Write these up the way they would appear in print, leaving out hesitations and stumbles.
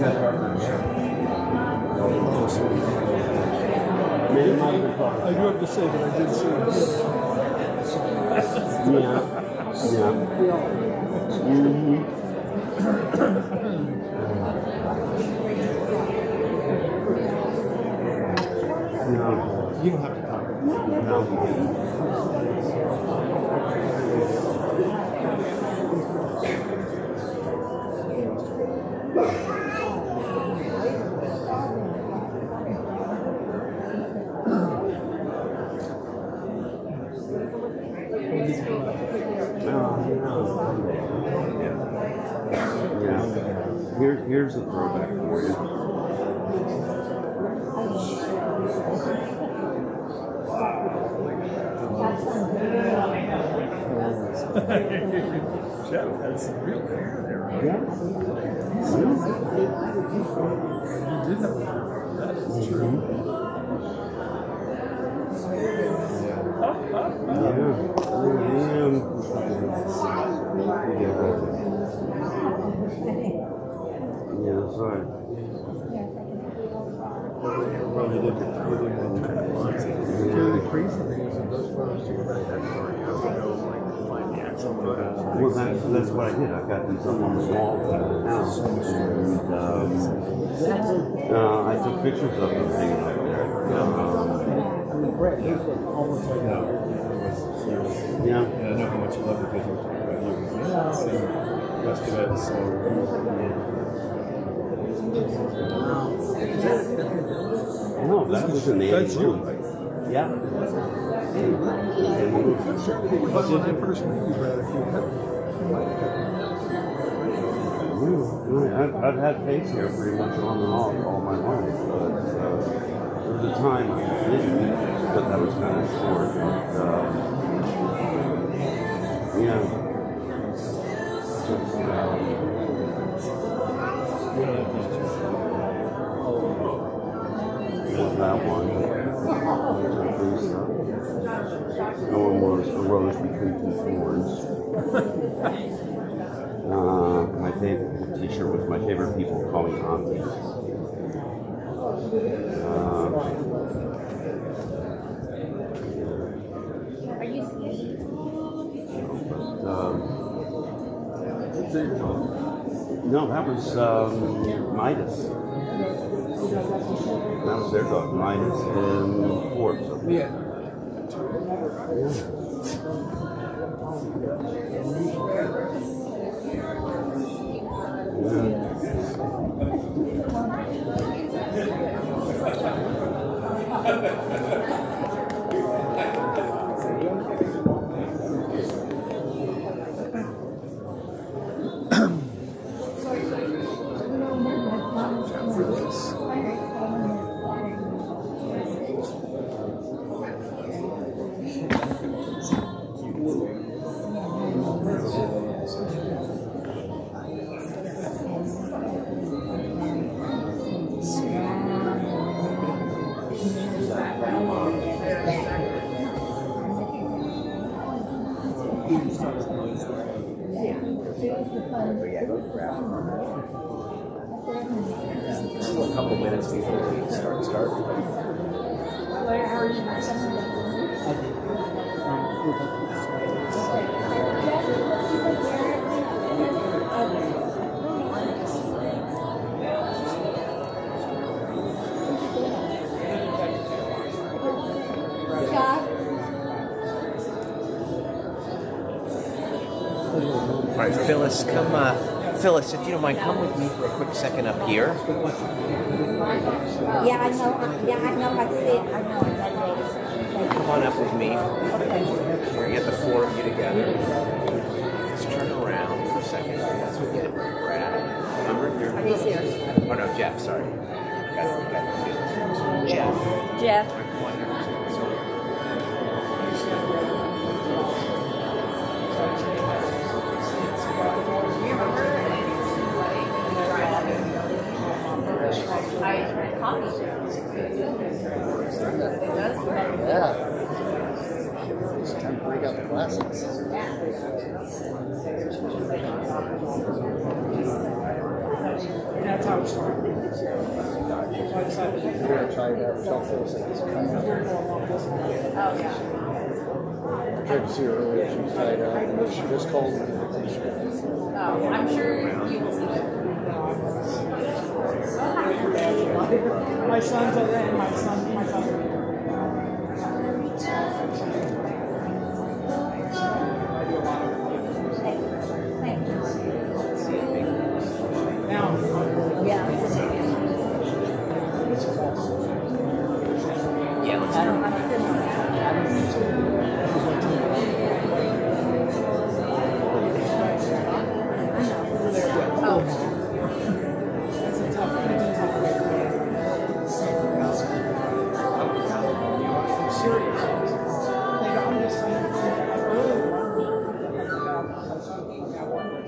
I do have to say that I did see it. Yeah. Mm-hmm. No. You don't have to talk. No. Here's a throwback for you. Jeff had some real hair there, right? Yeah. You did have a that is true. Yeah, that's right. Probably look at really the crazy thing is in those photos you have to go find the actual photos. Well, that's what I did. I got these up on the wall at the house, and I took pictures of them hanging up there. Yeah. I know how much you love the visual talk about you. The rest of it, so. No, that was in the That's you. Yeah. But the first movie read if you had. I've had face hair pretty much on and off all my life, but there was a time I didn't, but that was kind of short. Yeah. That one. No one was a rose between two thorns. My favorite T-shirt was my favorite people call me auntie. Are you scared? No, that was Midas. That was their dog, Midas and Forbes. Yeah. A couple minutes before we start. How are you? All right, Phyllis, Phyllis, if you don't mind, come with me for a quick second up here. Yeah, I know. Yeah, I know. I see it. I know. Come on up with me. We're gonna get the four of you together. Let's turn around for a second. That's what we get it. Brad. Remember? Are these here? Oh no, Jeff. Sorry. Jeff. Jeff. Yeah. It's time to break out the glasses. And that's how it started. So I decided to We're gonna try that. Tell Phyllis like it's coming up. we're going along this way. Oh, yeah. I tried to see her earlier. She was tied up. And she just called me. Oh, I'm sure you will see it. My son's at the end. My son. Now, Yeah. Yeah, let's I don't understand. Oh. it's a tough way. I'm serious. Like, I'm just I really learned about something I wanted.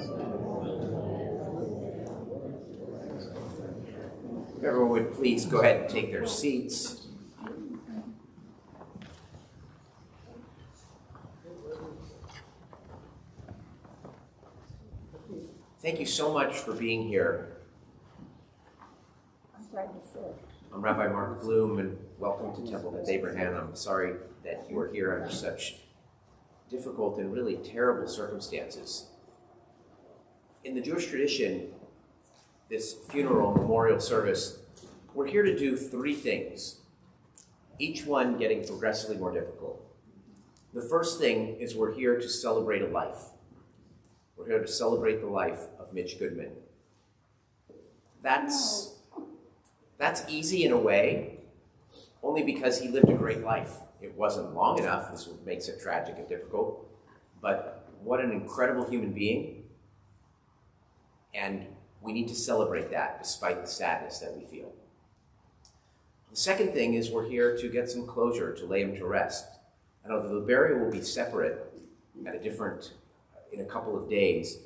If everyone would please go ahead and take their seats. Thank you so much for being here. I'm trying to sit. I'm Rabbi Mark Bloom, and welcome to Temple Beth Abraham. I'm sorry that you are here under such difficult and really terrible circumstances. In the Jewish tradition, this funeral memorial service, we're here to do three things, each one getting progressively more difficult. The first thing is we're here to celebrate a life. We're here to celebrate the life of Mitch Goodman. That's easy in a way, only because he lived a great life. It wasn't long enough, this is what makes it tragic and difficult, but what an incredible human being, and we need to celebrate that despite the sadness that we feel. The second thing is we're here to get some closure, to lay him to rest. And although the burial will be separate in a couple of days,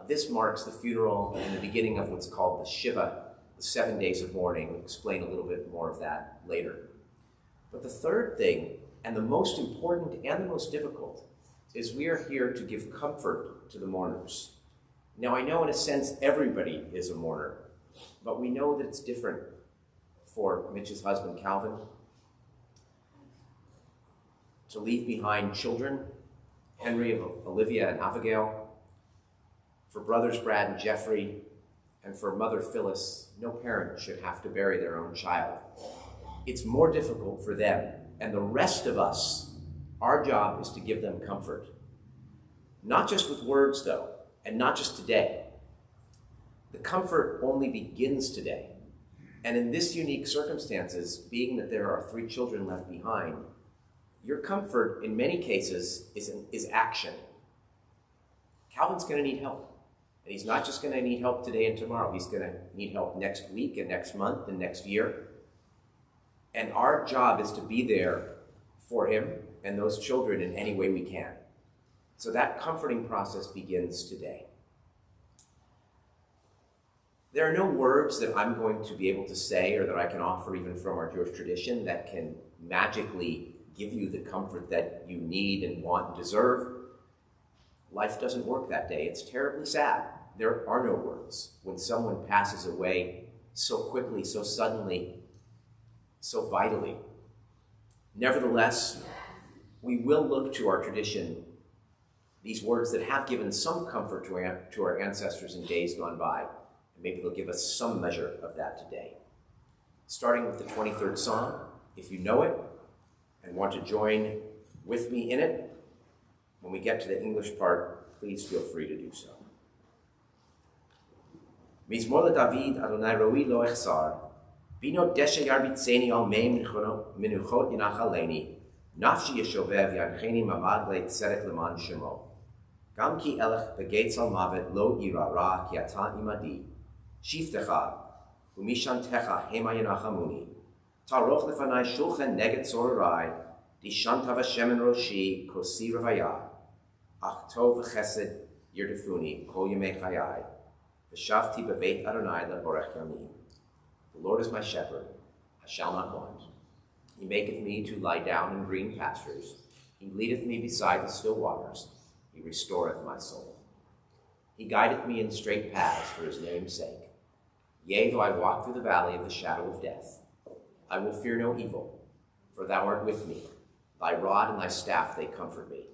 this marks the funeral and the beginning of what's called the Shiva, the 7 days of mourning. We'll explain a little bit more of that later. But the third thing, and the most important and the most difficult, is we are here to give comfort to the mourners. Now, I know in a sense everybody is a mourner, but we know that it's different for Mitch's husband, Calvin, to leave behind children, Henry, Olivia, and Abigail, for brothers Brad and Jeffrey, and for mother Phyllis. No parent should have to bury their own child. It's more difficult for them, and the rest of us, our job is to give them comfort. Not just with words, though, and not just today. The comfort only begins today. And in this unique circumstances, being that there are 3 children left behind, your comfort, in many cases, is action. Calvin's going to need help. And he's not just going to need help today and tomorrow. He's going to need help next week and next month and next year. And our job is to be there for him and those children in any way we can. So that comforting process begins today. There are no words that I'm going to be able to say or that I can offer even from our Jewish tradition that can magically give you the comfort that you need and want and deserve. Life doesn't work that day. It's terribly sad. There are no words. When someone passes away so quickly, so suddenly, so vitally. Nevertheless, we will look to our tradition, these words that have given some comfort to our ancestors in days gone by, and maybe they'll give us some measure of that today. Starting with the 23rd Psalm, if you know it and want to join with me in it, when we get to the English part, please feel free to do so. Mizmor David Adonai roi lo echsar, bino deshe yarbitzeni al mei menuchot yinachaleni, nafshi yeshovev yadcheni mamad le tzedek leman shemo. Gam ki elech begates al mavet lo ira ra ki ata imadi, shiftecha, umishantecha hema yinachamuni, taroch lefanai shulchen neget sorarai, dishantav Hashem roshi kosi ravaya, ach tov chesed yirdefuni kol yemei chayai, v'shavti bebeit Adonai leborech yamim. The Lord is my shepherd, I shall not want. He maketh me to lie down in green pastures. He leadeth me beside the still waters. He restoreth my soul. He guideth me in straight paths for his name's sake. Yea, though I walk through the valley of the shadow of death, I will fear no evil, for thou art with me. Thy rod and thy staff, they comfort me.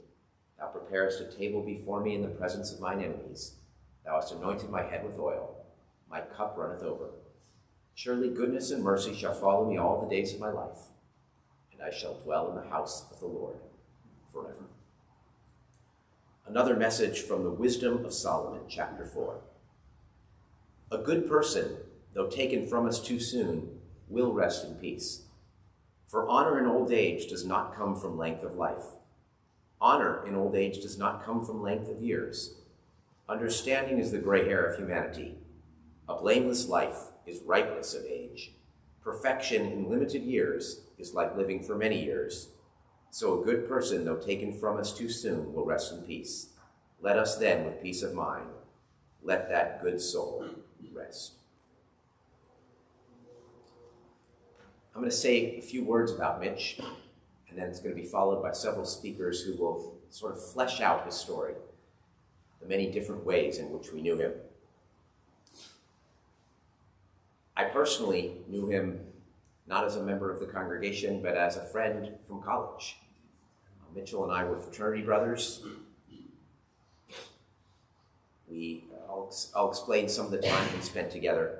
Thou preparest a table before me in the presence of mine enemies. Thou hast anointed my head with oil. My cup runneth over. Surely goodness and mercy shall follow me all the days of my life, and I shall dwell in the house of the Lord forever. Another message from the Wisdom of Solomon, chapter 4. A good person, though taken from us too soon, will rest in peace. For honor in old age does not come from length of life. Honor in old age does not come from length of years. Understanding is the gray hair of humanity. A blameless life is ripeness of age. Perfection in limited years is like living for many years. So a good person, though taken from us too soon, will rest in peace. Let us then, with peace of mind, let that good soul rest. I'm going to say a few words about Mitch, and then it's going to be followed by several speakers who will sort of flesh out his story, the many different ways in which we knew him. I personally knew him not as a member of the congregation, but as a friend from college. Mitchell and I were fraternity brothers. I'll explain some of the time we spent together,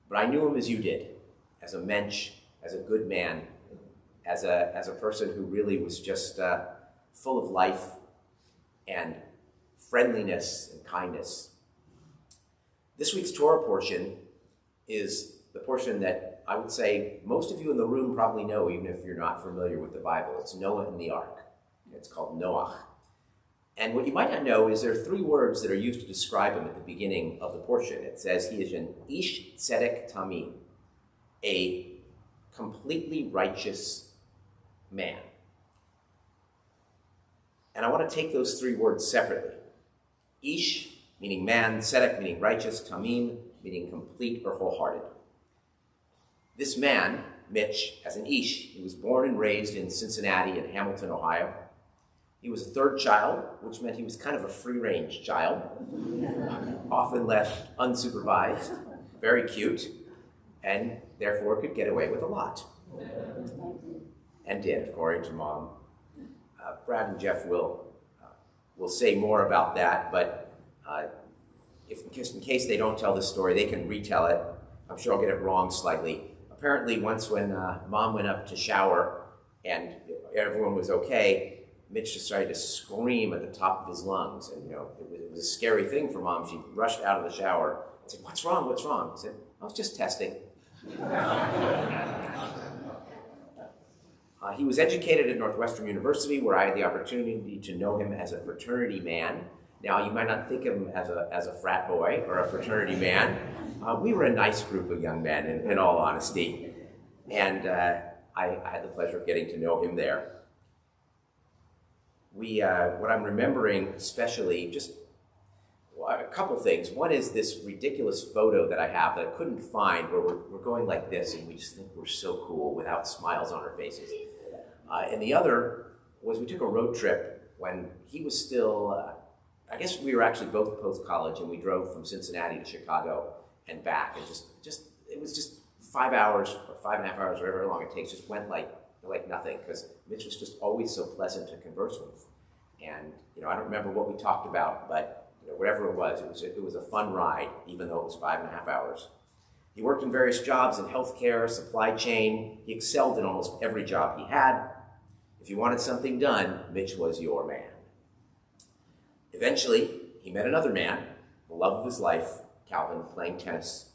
but I knew him as you did, as a mensch, as a good man, as a person who really was just full of life and friendliness and kindness. This week's Torah portion is the portion that I would say most of you in the room probably know, even if you're not familiar with the Bible. It's Noah and the Ark. It's called Noach. And what you might not know is there are three words that are used to describe him at the beginning of the portion. It says he is an ish tzedek tamim, a completely righteous man. And I want to take those three words separately. Ish, meaning man, tzedek, meaning righteous, tamim, meaning complete or wholehearted. This man, Mitch, as an ish, he was born and raised in Cincinnati and Hamilton, Ohio. He was a third child, which meant he was kind of a free-range child, often left unsupervised, very cute, and therefore could get away with a lot. And did, according to Mom. Brad and Jeff will say more about that, but in case they don't tell this story, they can retell it. I'm sure I'll get it wrong slightly. Apparently, once when Mom went up to shower and everyone was okay, Mitch just started to scream at the top of his lungs. And, it was a scary thing for Mom. She rushed out of the shower and said, "What's wrong? What's wrong?" I said, "I was just testing." He was educated at Northwestern University, where I had the opportunity to know him as a fraternity man. Now, you might not think of him as a frat boy or a fraternity man. We were a nice group of young men, in all honesty. And I had the pleasure of getting to know him there. What I'm remembering especially, just a couple things. One is this ridiculous photo that I have that I couldn't find, where we're going like this, and we just think we're so cool without smiles on our faces. And the other was we took a road trip when he was still, I guess we were actually both post-college, and we drove from Cincinnati to Chicago and back, and it was just 5 hours or 5.5 hours, whatever long it takes, just went like nothing, because Mitch was just always so pleasant to converse with. And I don't remember what we talked about, but whatever it was a fun ride, even though it was 5.5 hours. He worked in various jobs in healthcare, supply chain. He excelled in almost every job he had. If you wanted something done, Mitch was your man. Eventually, he met another man, the love of his life, Calvin, playing tennis.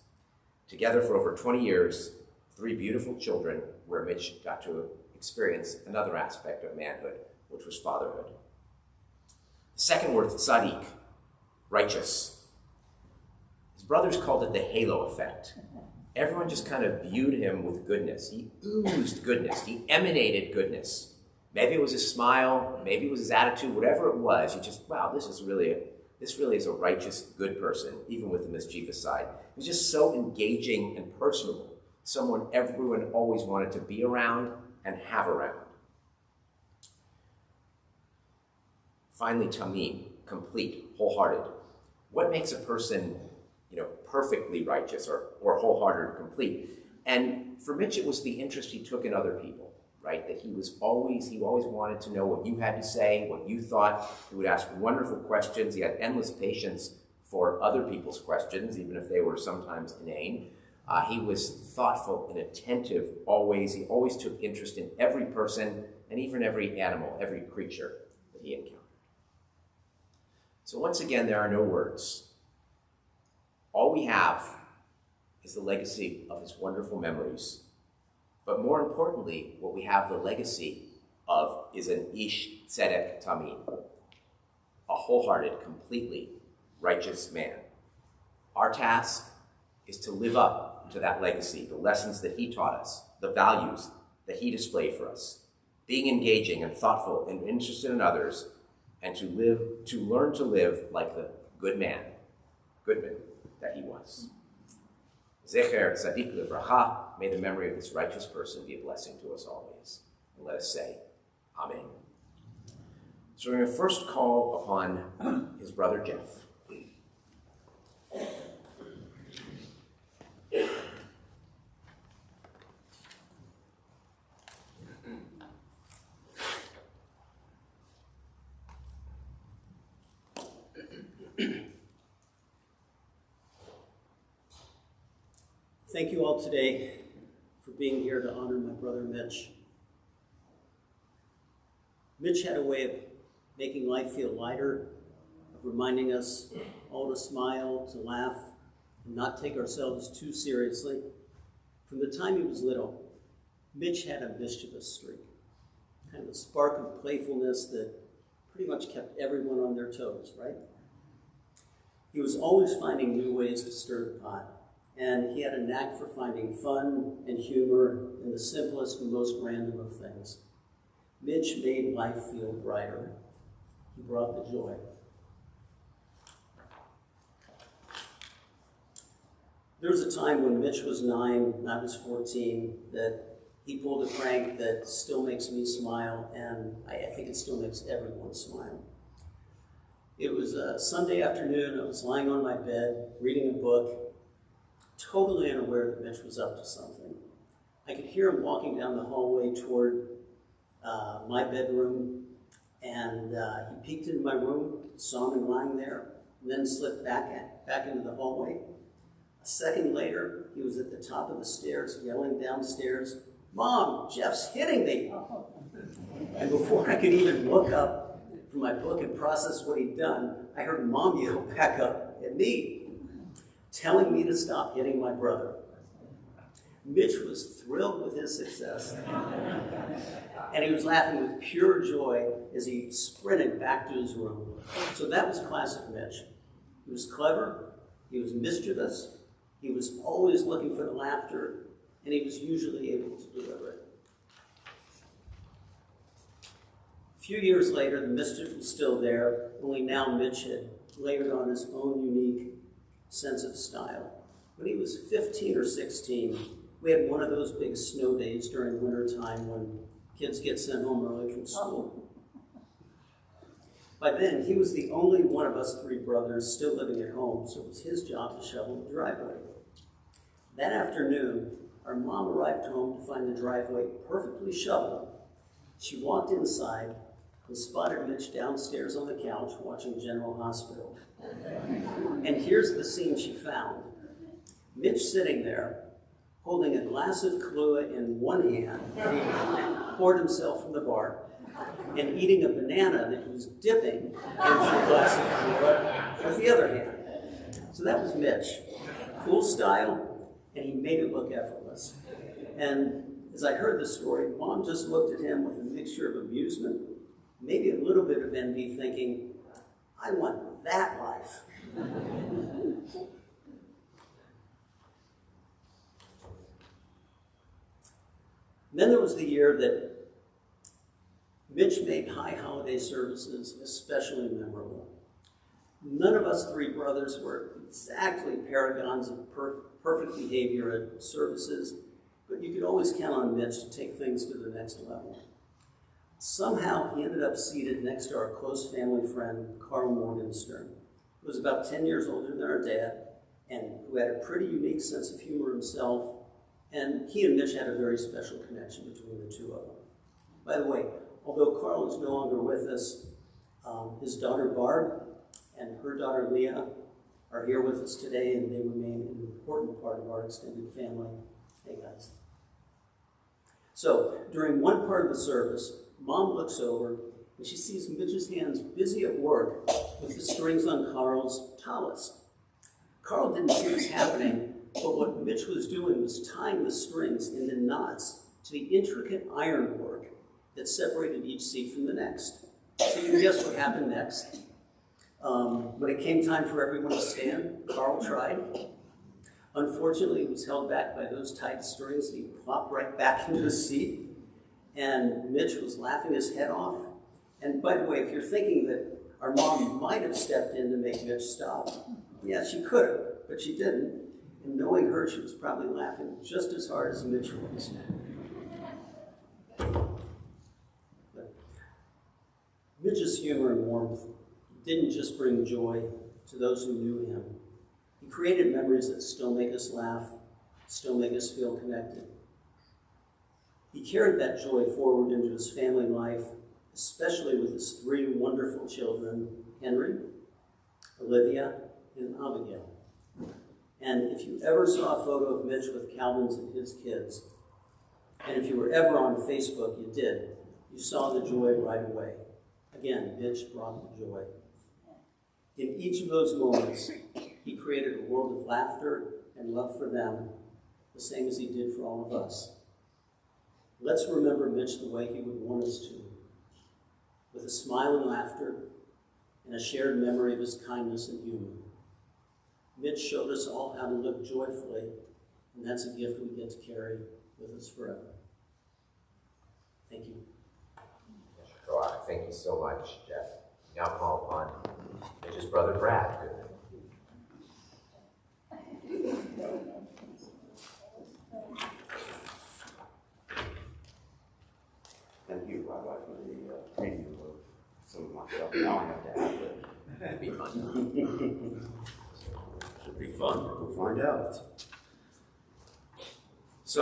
Together for over 20 years, 3 beautiful children, where Mitch got to experience another aspect of manhood, which was fatherhood. The second word, tzaddik, righteous. His brothers called it the halo effect. Everyone just kind of viewed him with goodness. He oozed goodness. He emanated goodness. Maybe it was his smile, maybe it was his attitude, whatever it was, you just, wow, this really is a righteous, good person, even with the mischievous side. He was just so engaging and personable, someone everyone always wanted to be around and have around. Finally, tamim, complete, wholehearted. What makes a person, perfectly righteous or or wholehearted or complete. And for Mitch, it was the interest he took in other people, right? That he always wanted to know what you had to say, what you thought. He would ask wonderful questions. He had endless patience for other people's questions, even if they were sometimes inane. He was thoughtful and attentive always. He always took interest in every person and even every animal, every creature that he encountered. So once again, there are no words. All we have is the legacy of his wonderful memories. But more importantly, what we have the legacy of is an ish tzedek tamid, a wholehearted, completely righteous man. Our task is to live up to that legacy, the lessons that he taught us, the values that he displayed for us, being engaging and thoughtful and interested in others, and to learn to live like the good man, Goodman, that he was. Zecher Tzadik Livracha, may the memory of this righteous person be a blessing to us always. And let us say, Amen. So we're going to first call upon his brother Jeff. Thank you all today for being here to honor my brother Mitch. Mitch had a way of making life feel lighter, of reminding us all to smile, to laugh, and not take ourselves too seriously. From the time he was little, Mitch had a mischievous streak, kind of a spark of playfulness that pretty much kept everyone on their toes, right? He was always finding new ways to stir the pot. And he had a knack for finding fun and humor in the simplest and most random of things. Mitch made life feel brighter. He brought the joy. There was a time when Mitch was 9 and I was 14 that he pulled a prank that still makes me smile, and I think it still makes everyone smile. It was a Sunday afternoon. I was lying on my bed, reading a book, totally unaware that Mitch was up to something. I could hear him walking down the hallway toward my bedroom, and he peeked into my room, saw me lying there, and then slipped back into the hallway. A second later, he was at the top of the stairs, yelling downstairs, "Mom, Jeff's hitting me!" And before I could even look up from my book and process what he'd done, I heard Mom yell back up at me, telling me to stop hitting my brother. Mitch was thrilled with his success, and he was laughing with pure joy as he sprinted back to his room. So that was classic Mitch. He was clever, he was mischievous, he was always looking for the laughter, and he was usually able to deliver it. A few years later, the mischief was still there, only now Mitch had layered on his own unique sense of style. When he was 15 or 16, we had one of those big snow days during winter time when kids get sent home early from school. By then, he was the only one of us 3 brothers still living at home, so it was his job to shovel the driveway. That afternoon, our mom arrived home to find the driveway perfectly shoveled. She walked inside and spotted Mitch downstairs on the couch watching General Hospital. And here's the scene she found. Mitch sitting there, holding a glass of Kahlua in one hand, and he poured himself from the bar, and eating a banana that he was dipping into the glass of Kahlua with the other hand. So that was Mitch. Cool style, and he made it look effortless. And as I heard the story, Mom just looked at him with a mixture of amusement, maybe a little bit of envy, thinking, I want that life. Then there was the year that Mitch made high holiday services especially memorable. None of us 3 brothers were exactly paragons of perfect behavior at services, but you could always count on Mitch to take things to the next level. Somehow he ended up seated next to our close family friend, Carl Morgenstern, who was about 10 years older than our dad, and who had a pretty unique sense of humor himself, and he and Mitch had a very special connection between the two of them. By the way, although Carl is no longer with us, his daughter Barb and her daughter Leah are here with us today, and they remain an important part of our extended family. Hey guys. So, during one part of the service, Mom looks over and she sees Mitch's hands busy at work with the strings on Carl's tallis. Carl didn't see this happening, but what Mitch was doing was tying the strings into knots to the intricate ironwork that separated each seat from the next. So you can guess what happened next. When it came time for everyone to stand, Carl tried. Unfortunately, he was held back by those tight strings, and he plopped right back into his seat. And Mitch was laughing his head off. And by the way, if you're thinking that our mom might have stepped in to make Mitch stop, yeah, she could have, but she didn't. And knowing her, she was probably laughing just as hard as Mitch was. But Mitch's humor and warmth didn't just bring joy to those who knew him. He created memories that still make us laugh, still make us feel connected. He carried that joy forward into his family life, especially with his three wonderful children, Henry, Olivia, and Abigail. And if you ever saw a photo of Mitch with Calvin's and his kids, and if you were ever on Facebook, you did, you saw the joy right away. Again, Mitch brought the joy. In each of those moments, he created a world of laughter and love for them, the same as he did for all of us. Let's remember Mitch the way he would want us to, with a smile and laughter and a shared memory of his kindness and humor. Mitch showed us all how to live joyfully, and that's a gift we get to carry with us forever. Thank you. Thank you so much, Jeff. Now call upon Mitch's brother, Brad. Thank you, Rabbi, for the preview of some of my stuff. Now I have to add it. That'd be fun. Should be fun. We'll find out. So,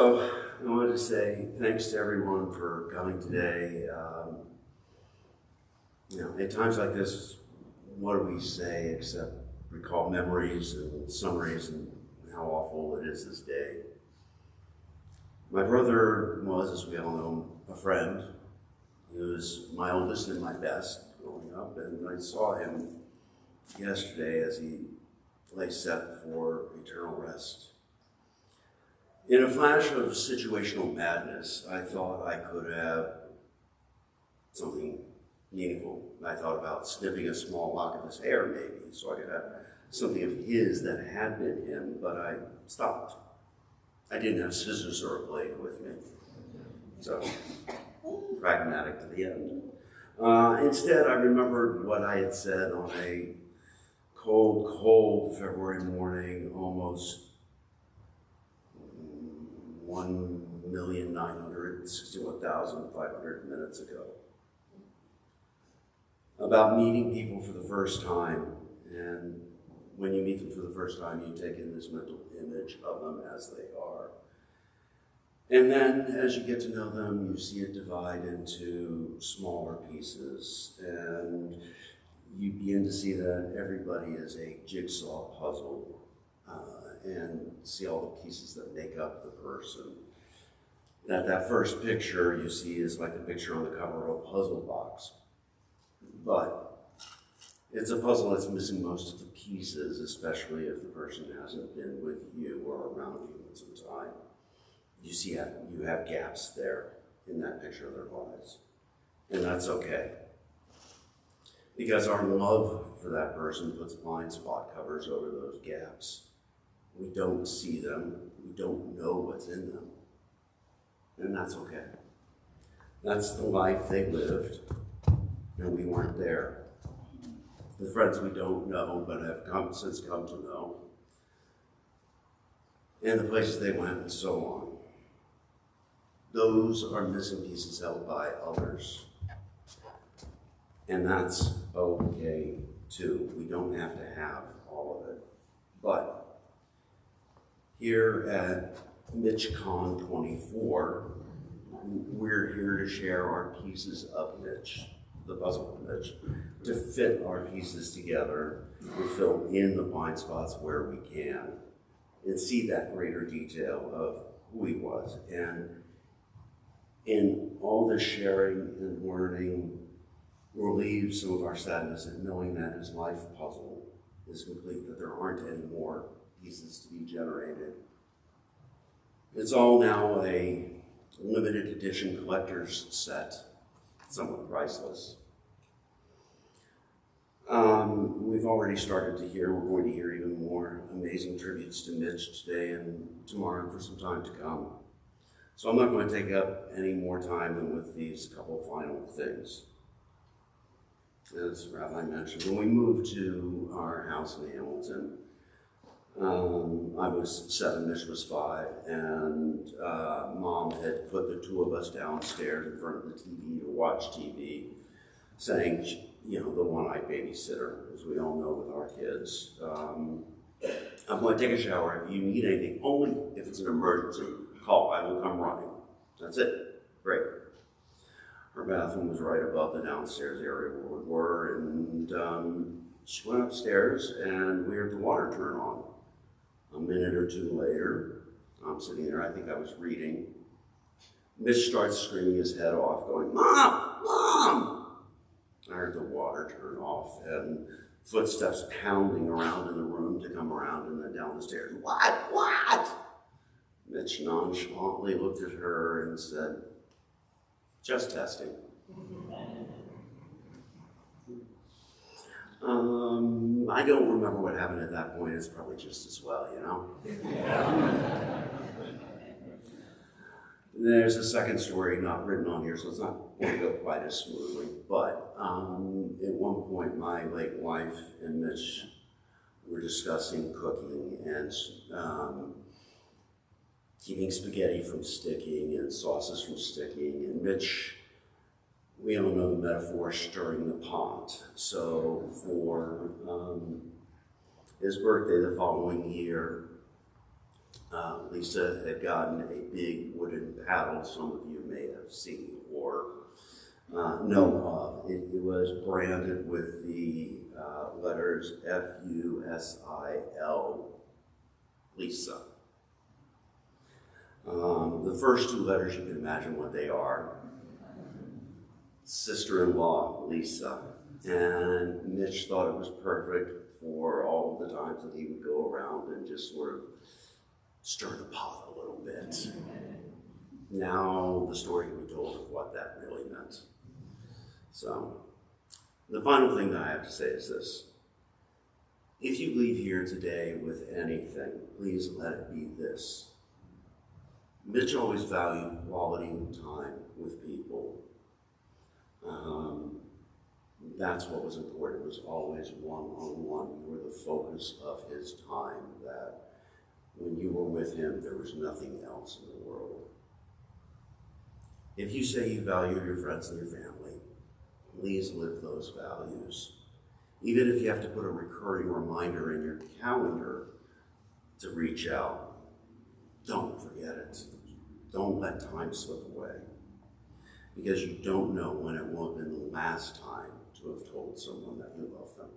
I wanted to say thanks to everyone for coming today. At times like this, what do we say except recall memories and summaries and how awful it is this day? My brother was, as we all know, a friend. He was my oldest and my best growing up, and I saw him yesterday as he lay set for eternal rest. In a flash of situational madness, I thought I could have something meaningful. I thought about snipping a small lock of his hair, maybe, so I could have something of his that had been him, but I stopped. I didn't have scissors or a blade with me, so pragmatic to the end. Instead, I remembered what I had said on a cold February morning, almost 1,961,500 minutes ago, about meeting people for the first time. And when you meet them for the first time, you take in this mental image of them as they are. And then as you get to know them, you see it divide into smaller pieces, and you begin to see that everybody is a jigsaw puzzle, and see all the pieces that make up the person. That first picture you see is like the picture on the cover of a puzzle box. But it's a puzzle that's missing most of the pieces, especially if the person hasn't been with you or around you in some time. You see you have gaps there in that picture of their lives. And that's okay. Because our love for that person puts blind spot covers over those gaps. We don't see them. We don't know what's in them. And that's okay. That's the life they lived, and we weren't there. The friends we don't know but have since come to know, and the places they went, and so on. Those are missing pieces held by others. And that's okay too. We don't have to have all of it. But Here at MitchCon 24, we're here to share our pieces of Mitch, the puzzle of Mitch, to fit our pieces together, to fill in the blind spots where we can, and see that greater detail of who he was. And in all this sharing and learning, relieve some of our sadness at knowing that his life puzzle is complete, that there aren't any more pieces to be generated. It's all now a limited edition collector's set, somewhat priceless. We've already started to hear, we're going to hear even more amazing tributes to Mitch today and tomorrow and for some time to come. So I'm not going to take up any more time than with these couple of final things. As Rabbi mentioned, when we moved to our house in Hamilton, I was 7, Mitch was 5, and Mom had put the two of us downstairs in front of the TV to watch TV, saying, you know, the one-eyed babysitter, as we all know with our kids. I'm going to take a shower. If you need anything, only if it's an emergency, call. I will come running. That's it. Great. Her bathroom was right above the downstairs area where we were, and she went upstairs, and we heard the water turn on. A minute or two later, I'm sitting there, I think I was reading. Mitch starts screaming his head off, going, "Mom! Mom!" I heard the water turn off and footsteps pounding around in the room to come around and then down the stairs. "What? What?" Mitch nonchalantly looked at her and said, "Just testing." I don't remember what happened at that point. It's probably just as well, you know? There's a second story not written on here, so it's not going to go quite as smoothly. But at one point, my late wife and Mitch were discussing cooking and keeping spaghetti from sticking and sauces from sticking. And Mitch, we all know the metaphor, stirring the pot. So for his birthday the following year, Lisa had gotten a big wooden paddle some of you may have seen or know of. It was branded with the letters F-U-S-I-L, Lisa. The first 2 letters, you can imagine what they are. Sister-in-law, Lisa. And Mitch thought it was perfect for all of the times that he would go around and just sort of stir the pot a little bit. Now the story can be told of what that really meant. So, the final thing that I have to say is this. If you leave here today with anything, please let it be this. Mitch always valued quality time with people. That's what was important. It was always one-on-one. You were the focus of his time, that when you were with him, there was nothing else in the world. If you say you value your friends and your family, please live those values. Even if you have to put a recurring reminder in your calendar to reach out, don't forget it. Don't let time slip away, because you don't know when it will have been the last time to have told someone that you love them.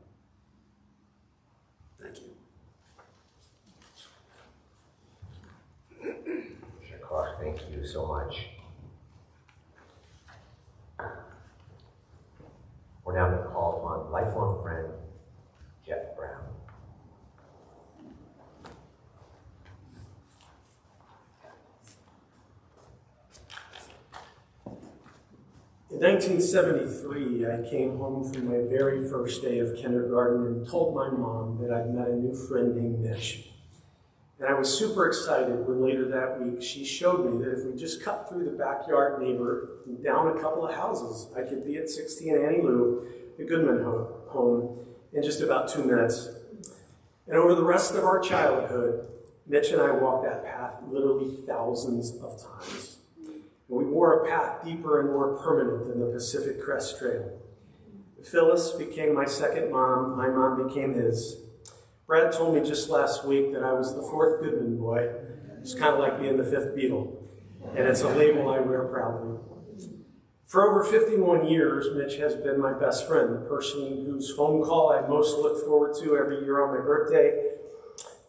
Thank you. Mr. Clark, thank you so much. We're now going to call upon lifelong friend Jeff Brown. In 1973, I came home from my very first day of kindergarten and told my mom that I'd met a new friend named Mitch. And I was super excited when later that week she showed me that if we just cut through the backyard neighbor and down a couple of houses, I could be at 16 Annie Lou, the Goodman home, in just about 2 minutes. And over the rest of our childhood, Mitch and I walked that path literally thousands of times. We wore a path deeper and more permanent than the Pacific Crest Trail. Phyllis became my second mom. My mom became his. Brad told me just last week that I was the fourth Goodman boy. It's kind of like being the fifth Beatle, and it's a label I wear proudly. For over 51 years, Mitch has been my best friend, the person whose phone call I most look forward to every year on my birthday,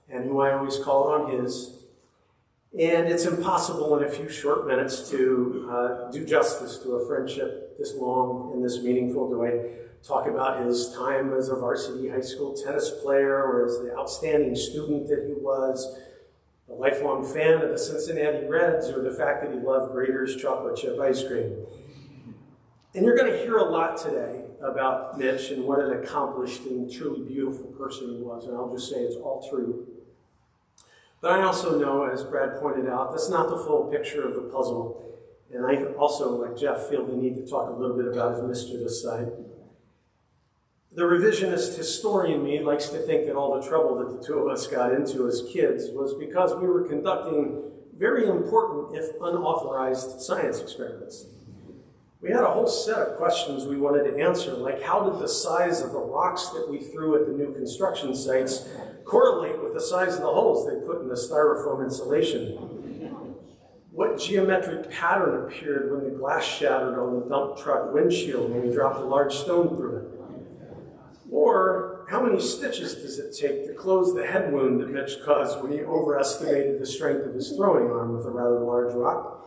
and who I always called on his. And it's impossible in a few short minutes to do justice to a friendship this long and this meaningful. Do I talk about his time as a varsity high school tennis player, or as the outstanding student that he was, a lifelong fan of the Cincinnati Reds, or the fact that he loved Grader's chocolate chip ice cream? And you're going to hear a lot today about Mitch and what an accomplished and truly beautiful person he was, and I'll just say it's all true. But I also know, as Brad pointed out, that's not the full picture of the puzzle, and I also, like Jeff, feel the need to talk a little bit about his mischievous side. The revisionist historian me likes to think that all the trouble that the two of us got into as kids was because we were conducting very important, if unauthorized, science experiments. We had a whole set of questions we wanted to answer, like how did the size of the rocks that we threw at the new construction sites correlate with the size of the holes they put in the styrofoam insulation? What geometric pattern appeared when the glass shattered on the dump truck windshield when we dropped a large stone through it? Or how many stitches does it take to close the head wound that Mitch caused when he overestimated the strength of his throwing arm with a rather large rock?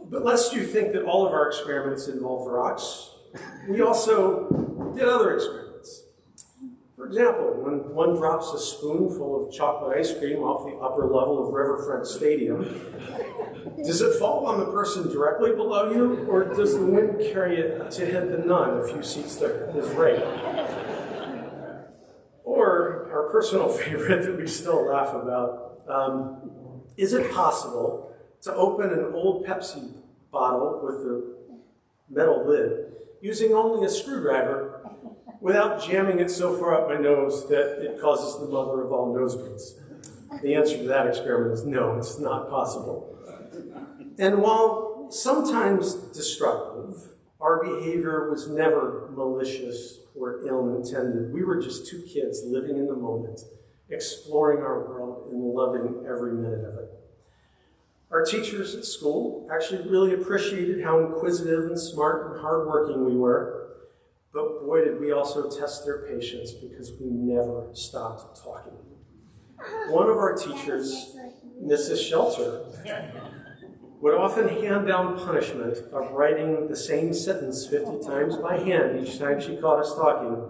But lest you think that all of our experiments involved rocks, we also did other experiments. For example, when one drops a spoonful of chocolate ice cream off the upper level of Riverfront Stadium, does it fall on the person directly below you, or does the wind carry it to hit the nun a few seats to his right? Or our personal favorite that we still laugh about, is it possible to open an old Pepsi bottle with the metal lid using only a screwdriver without jamming it so far up my nose that it causes the mother of all nosebleeds? The answer to that experiment is no, it's not possible. And while sometimes destructive, our behavior was never malicious or ill-intended. We were just two kids living in the moment, exploring our world and loving every minute of it. Our teachers at school actually really appreciated how inquisitive and smart and hardworking we were, but boy, did we also test their patience because we never stopped talking. One of our teachers, Mrs. Shelter, would often hand down punishment of writing the same sentence 50 times by hand each time she caught us talking.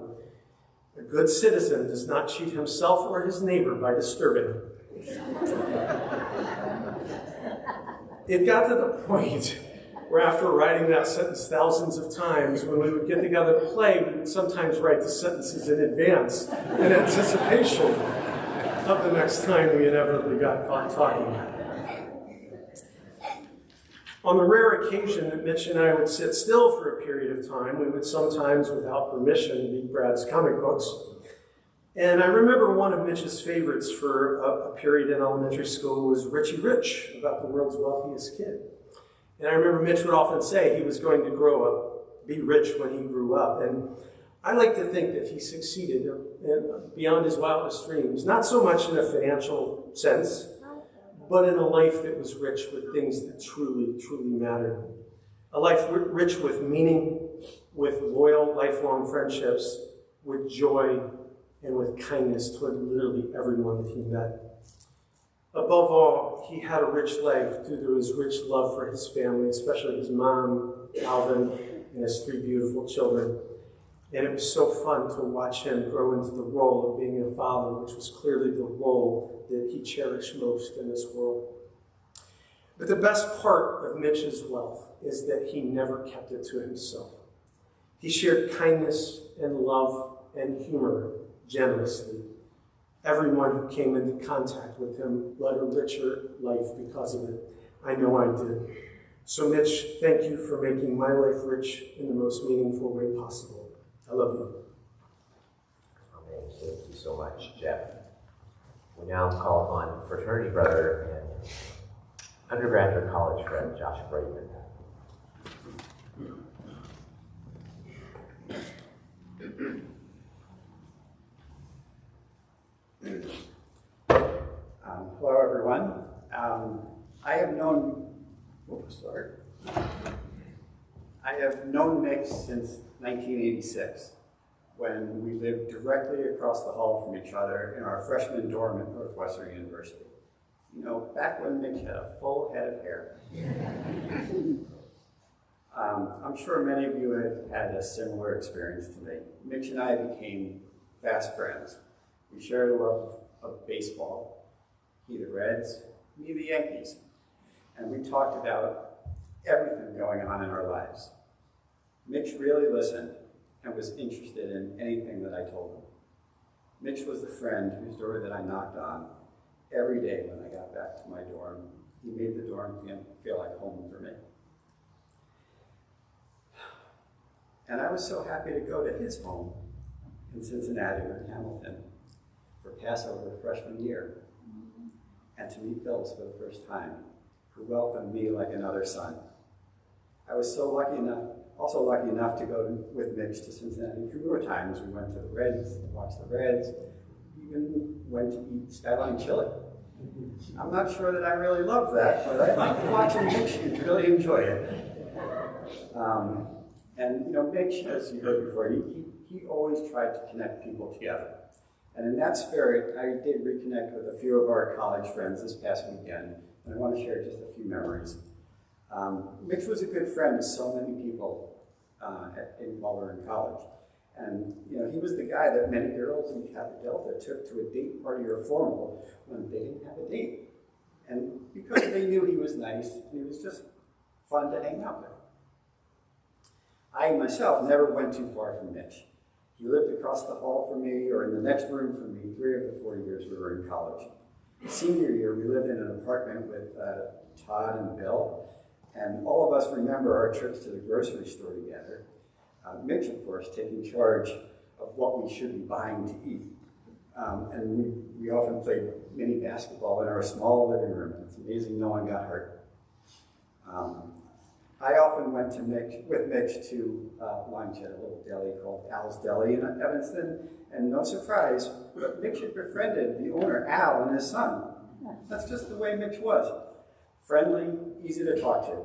A good citizen does not cheat himself or his neighbor by disturbing him. It got to the point where after writing that sentence thousands of times, when we would get together to play, we would sometimes write the sentences in advance in anticipation of the next time we inevitably got caught talking. On the rare occasion that Mitch and I would sit still for a period of time, we would sometimes, without permission, read Brad's comic books. And I remember one of Mitch's favorites for a period in elementary school was Richie Rich, about the world's wealthiest kid. And I remember Mitch would often say he was going to grow up, be rich when he grew up. And I like to think that he succeeded beyond his wildest dreams, not so much in a financial sense, but in a life that was rich with things that truly, truly mattered. A life rich with meaning, with loyal, lifelong friendships, with joy, and with kindness toward literally everyone that he met. Above all, he had a rich life due to his rich love for his family, especially his mom, Alvin, and his 3 beautiful children. And it was so fun to watch him grow into the role of being a father, which was clearly the role that he cherished most in this world. But the best part of Mitch's wealth is that he never kept it to himself. He shared kindness and love and humor generously. Everyone who came into contact with him led a richer life because of it. I know I did. So Mitch, thank you for making my life rich in the most meaningful way possible. I love you. Amen. Thank you so much, Jeff. We now call on fraternity brother and undergraduate college friend, Josh Braidman. Hello, everyone. I have known Mick since 1986, when we lived directly across the hall from each other in our freshman dorm at Northwestern University. You know, back when Mick had a full head of hair. I'm sure many of you have had a similar experience to me. Mitch and I became fast friends. We shared a love of baseball. He the Reds, me the Yankees. And we talked about everything going on in our lives. Mitch really listened and was interested in anything that I told him. Mitch was the friend whose door that I knocked on every day when I got back to my dorm. He made the dorm feel like home for me. And I was so happy to go to his home in Cincinnati or Hamilton for Passover freshman year, and to meet Phyllis for the first time, who welcomed me like another son. I was also lucky enough to go with Mitch to Cincinnati a few more times. We went to the Reds, watched the Reds, even went to eat Skyline chili. I'm not sure that I really love that, but I like watching Mitch really enjoy it. And you know, Mitch, as you heard before, he always tried to connect people together. And in that spirit, I did reconnect with a few of our college friends this past weekend, and I want to share just a few memories. Mitch was a good friend to so many people while we were in college. And you know, he was the guy that many girls in Kappa Delta took to a date party or formal when they didn't have a date. And because they knew he was nice, and he was just fun to hang out with. I myself never went too far from Mitch. He lived across the hall from me, or in the next room from me, 3 of the 4 years we were in college. Senior year, we lived in an apartment with Todd and Bill, and all of us remember our trips to the grocery store together. Mitch, of course, taking charge of what we should be buying to eat. And we often played mini basketball in our small living room. It's amazing no one got hurt. I often went with Mitch to lunch at a little deli called Al's Deli in Evanston, and no surprise, but Mitch had befriended the owner, Al, and his son. That's just the way Mitch was. Friendly, easy to talk to.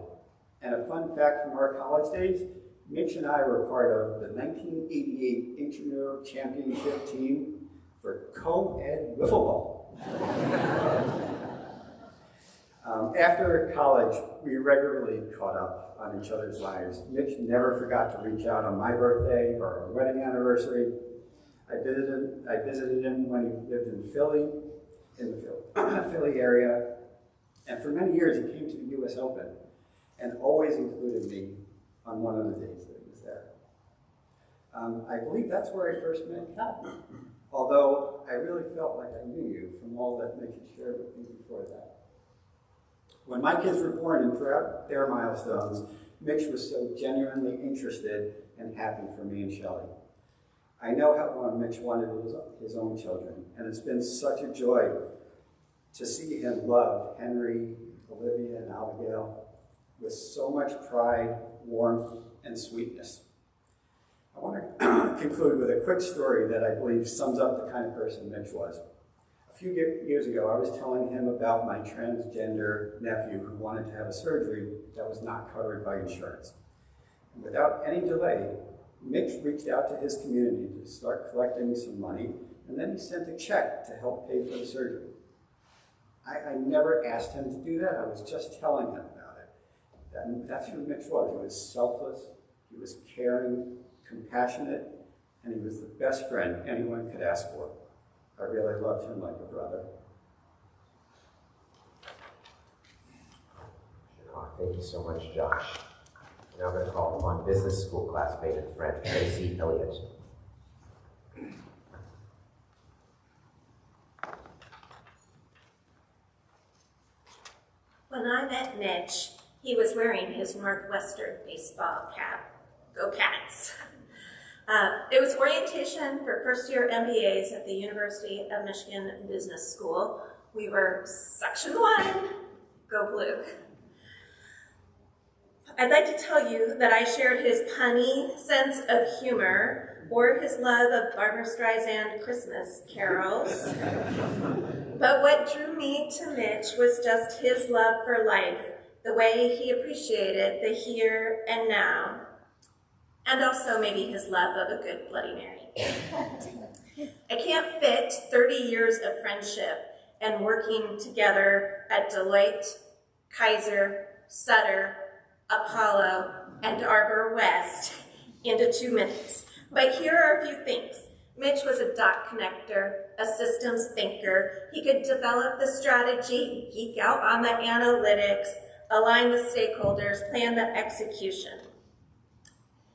And a fun fact from our college days, Mitch and I were part of the 1988 intramural championship team for co-ed wiffle ball. After college, we regularly caught up on each other's lives. Mitch never forgot to reach out on my birthday or our wedding anniversary. I visited him when he lived in the Philly area. And for many years, he came to the U.S. Open and always included me on one of the days that he was there. I believe that's where I first met Cal, although I really felt like I knew you from all that Mitch had shared with me before that. When my kids were born and throughout their milestones, Mitch was so genuinely interested and happy for me and Shelley. I know how long Mitch wanted his own children, and it's been such a joy to see him love Henry, Olivia, and Abigail with so much pride, warmth, and sweetness. I want to conclude with a quick story that I believe sums up the kind of person Mitch was. A few years ago, I was telling him about my transgender nephew who wanted to have a surgery that was not covered by insurance. And without any delay, Mitch reached out to his community to start collecting some money, and then he sent a check to help pay for the surgery. I never asked him to do that. I was just telling him about it. And that's who Mitch was. He was selfless, he was caring, compassionate, and he was the best friend anyone could ask for. I really loved him like a brother. Thank you so much, Josh. Now I'm going to call upon business school classmate and friend, Tracy, Elliot. When I met Mitch, he was wearing his Northwestern baseball cap. Go Cats! It was orientation for first-year MBAs at the University of Michigan Business School. We were Section 1, go Blue. I'd like to tell you that I shared his punny sense of humor or his love of Barbra Streisand Christmas carols. But what drew me to Mitch was just his love for life, the way he appreciated the here and now, and also maybe his love of a good Bloody Mary. I can't fit 30 years of friendship and working together at Deloitte, Kaiser, Sutter, Apollo, and Arbor West into 2 minutes. But here are a few things. Mitch was a dot connector, a systems thinker. He could develop the strategy, geek out on the analytics, align the stakeholders, plan the execution.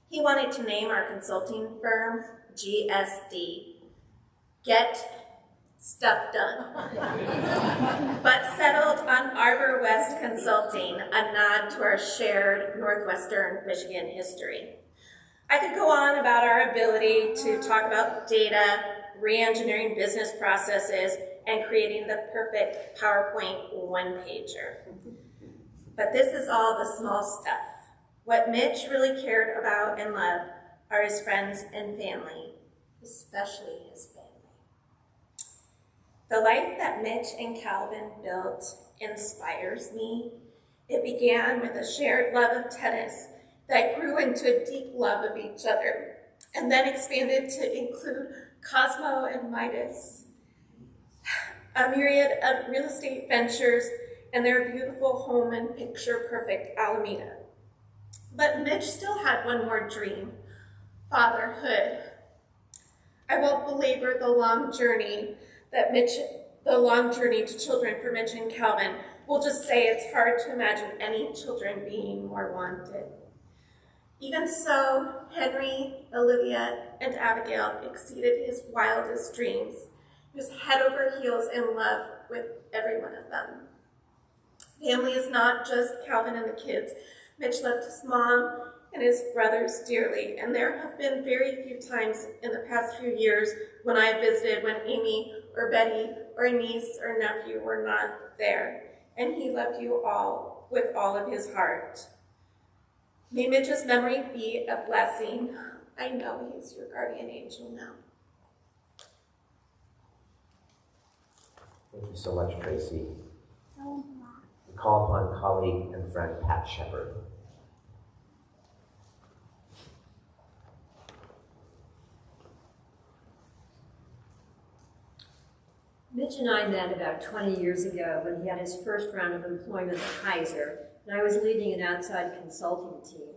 He wanted to name our consulting firm GSD, Get Stuff Done, but settled on Arbor West Consulting, a nod to our shared Northwestern Michigan history. I could go on about our ability to talk about data, re-engineering business processes, and creating the perfect PowerPoint one-pager. But this is all the small stuff. What Mitch really cared about and loved are his friends and family, especially his family. The life that Mitch and Calvin built inspires me. It began with a shared love of tennis that grew into a deep love of each other, and then expanded to include Cosmo and Midas, a myriad of real estate ventures, and their beautiful home and picture-perfect Alameda. But Mitch still had one more dream, fatherhood. I won't belabor the long journey to children for Mitch and Calvin. We'll just say it's hard to imagine any children being more wanted. Even so, Henry, Olivia, and Abigail exceeded his wildest dreams. He was head over heels in love with every one of them. Family is not just Calvin and the kids. Mitch loved his mom and his brothers dearly, and there have been very few times in the past few years when I visited when Amy or Betty or a niece or nephew were not there. And he loved you all with all of his heart. May Mitch's memory be a blessing. I know he's your guardian angel now. Thank you so much, Tracy. We call upon colleague and friend Pat Shephard. Mitch and I met about 20 years ago when he had his first round of employment at Kaiser, and I was leading an outside consulting team.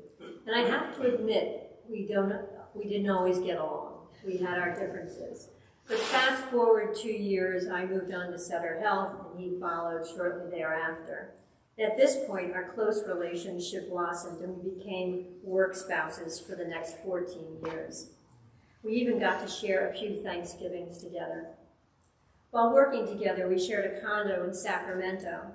And I have to admit, we didn't always get along. We had our differences. But fast forward 2 years, I moved on to Sutter Health, and he followed shortly thereafter. At this point, our close relationship blossomed, and we became work spouses for the next 14 years. We even got to share a few Thanksgivings together. While working together, we shared a condo in Sacramento